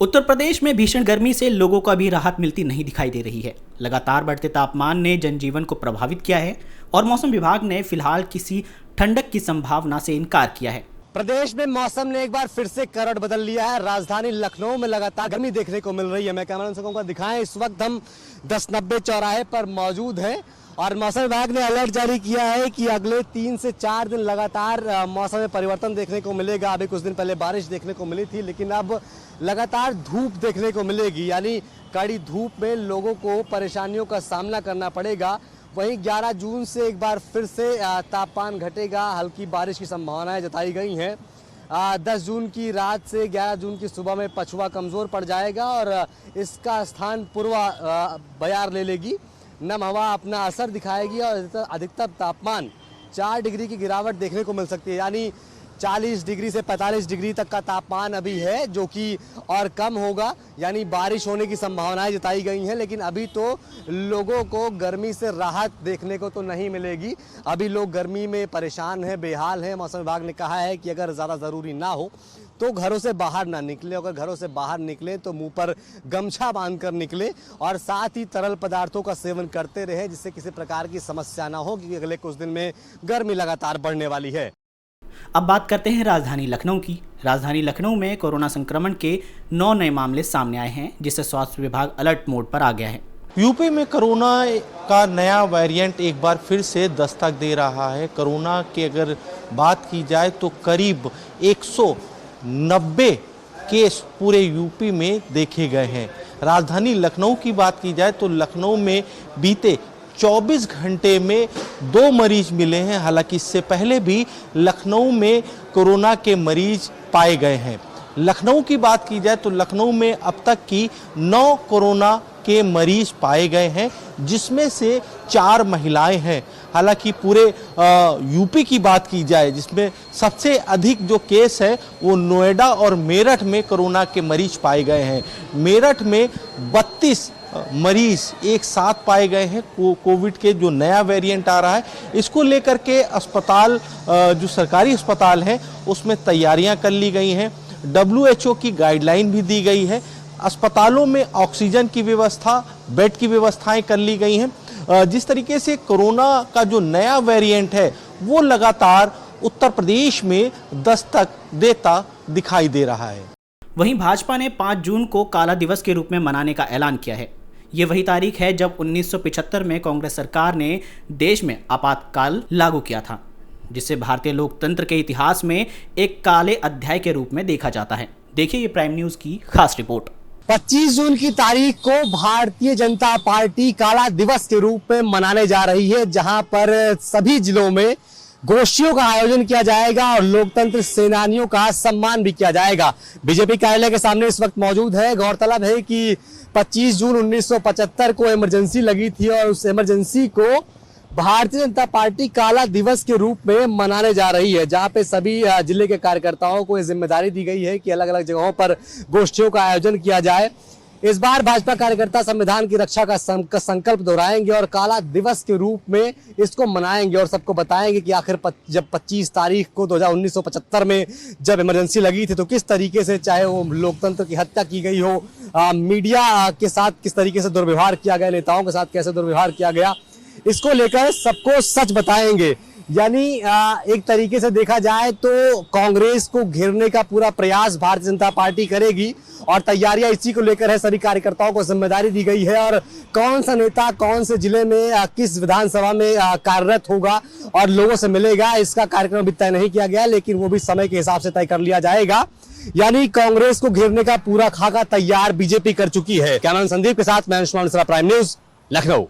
उत्तर प्रदेश में भीषण गर्मी से लोगों को अभी राहत मिलती नहीं दिखाई दे रही है। लगातार बढ़ते तापमान ने जनजीवन को प्रभावित किया है और मौसम विभाग ने फिलहाल किसी ठंडक की संभावना से इनकार किया है। प्रदेश में मौसम ने एक बार फिर से करवट बदल लिया है। राजधानी लखनऊ में लगातार गर्मी देखने को मिल रही है। मैं कैमरा दर्शकों को दिखाएं, इस वक्त हम 1090 चौराहे पर मौजूद हैं और मौसम विभाग ने अलर्ट जारी किया है कि अगले 3 से 4 दिन लगातार मौसम में परिवर्तन देखने को मिलेगा। अभी कुछ दिन पहले बारिश देखने को मिली थी, लेकिन अब लगातार धूप देखने को मिलेगी, यानी कड़ी धूप में लोगों को परेशानियों का सामना करना पड़ेगा। वहीं 11 जून से एक बार फिर से तापमान घटेगा, हल्की बारिश की संभावनाएं जताई गई हैं। 10 जून की रात से 11 जून की सुबह में पछुआ कमज़ोर पड़ जाएगा और इसका स्थान पूर्वा बयार ले लेगी। नम हवा अपना असर दिखाएगी और अधिकतम तापमान 4 डिग्री की गिरावट देखने को मिल सकती है, यानी 40 डिग्री से 45 डिग्री तक का तापमान अभी है, जो कि और कम होगा, यानी बारिश होने की संभावनाएं जताई गई हैं। लेकिन अभी तो लोगों को गर्मी से राहत देखने को तो नहीं मिलेगी। अभी लोग गर्मी में परेशान हैं, बेहाल हैं। मौसम विभाग ने कहा है कि अगर ज़्यादा ज़रूरी ना हो तो घरों से बाहर ना निकले। अगर घरों से बाहर निकले तो मुंह पर गमछा बांधकर निकले और साथ ही तरल पदार्थों का सेवन करते रहे, जिससे किसी प्रकार की समस्या ना हो, क्योंकि अगले कुछ दिन में गर्मी लगातार बढ़ने वाली है। अब बात करते हैं राजधानी लखनऊ की। राजधानी लखनऊ में कोरोना संक्रमण के 9 नए मामले सामने आए हैं, जिससे स्वास्थ्य विभाग अलर्ट मोड पर आ गया है। यूपी में कोरोना का नया वेरिएंट एक बार फिर से दस्तक दे रहा है। कोरोना की अगर बात की जाए तो करीब 190 केस पूरे यूपी में देखे गए हैं। राजधानी लखनऊ की बात की जाए तो लखनऊ में बीते 24 घंटे में 2 मरीज मिले हैं। हालांकि इससे पहले भी लखनऊ में कोरोना के मरीज पाए गए हैं। लखनऊ की बात की जाए तो लखनऊ में अब तक की 9 कोरोना के मरीज पाए गए हैं, जिसमें से 4 महिलाएं हैं। हालांकि पूरे यूपी की बात की जाए, जिसमें सबसे अधिक जो केस है वो नोएडा और मेरठ में कोरोना के मरीज पाए गए हैं। मेरठ में 32 मरीज एक साथ पाए गए हैं। कोविड के जो नया वेरिएंट आ रहा है, इसको लेकर के अस्पताल, जो सरकारी अस्पताल हैं, उसमें तैयारियां कर ली गई हैं। WHO की गाइडलाइन भी दी गई है। अस्पतालों में ऑक्सीजन की व्यवस्था, बेड की व्यवस्थाएं कर ली गई हैं। जिस तरीके से कोरोना का जो नया वेरिएंट है वो लगातार उत्तर प्रदेश में दस्तक देता दिखाई दे रहा है। वहीं भाजपा ने 5 जून को काला दिवस के रूप में मनाने का ऐलान किया है। ये वही तारीख है जब 1975 में कांग्रेस सरकार ने देश में आपातकाल लागू किया था, जिसे भारतीय लोकतंत्र के इतिहास में एक काले अध्याय के रूप में देखा जाता है। देखिए ये प्राइम न्यूज की खास रिपोर्ट। 25 जून की तारीख को भारतीय जनता पार्टी काला दिवस के रूप में मनाने जा रही है, जहां पर सभी जिलों में गोष्ठियों का आयोजन किया जाएगा और लोकतंत्र सेनानियों का सम्मान भी किया जाएगा। बीजेपी कार्यालय के सामने इस वक्त मौजूद है। गौरतलब है कि 25 जून 1975 को इमरजेंसी लगी थी और उस इमरजेंसी को भारतीय जनता पार्टी काला दिवस के रूप में मनाने जा रही है, जहां पे सभी जिले के कार्यकर्ताओं को ये जिम्मेदारी दी गई है कि अलग अलग जगहों पर गोष्ठियों का आयोजन किया जाए। इस बार भाजपा कार्यकर्ता संविधान की रक्षा का संकल्प दोहराएंगे और काला दिवस के रूप में इसको मनाएंगे और सबको बताएंगे कि आखिर जब 25 तारीख को 1975 में जब इमरजेंसी लगी थी तो किस तरीके से, चाहे वो लोकतंत्र की हत्या की गई हो, मीडिया के साथ किस तरीके से दुर्व्यवहार किया गया, नेताओं के साथ कैसे दुर्व्यवहार किया गया, इसको लेकर सबको सच बताएंगे। यानी एक तरीके से देखा जाए तो कांग्रेस को घेरने का पूरा प्रयास भारतीय जनता पार्टी करेगी और तैयारियां इसी को लेकर है। सभी कार्यकर्ताओं को जिम्मेदारी दी गई है और कौन सा नेता कौन से जिले में किस विधानसभा में कार्यरत होगा और लोगों से मिलेगा, इसका कार्यक्रम अभी तय नहीं किया गया, लेकिन वो भी समय के हिसाब से तय कर लिया जाएगा। यानी कांग्रेस को घेरने का पूरा खाका तैयार बीजेपी कर चुकी है। कैमरामैन संदीप के साथ मैं अंशुमान मिश्रा, प्राइम न्यूज, लखनऊ।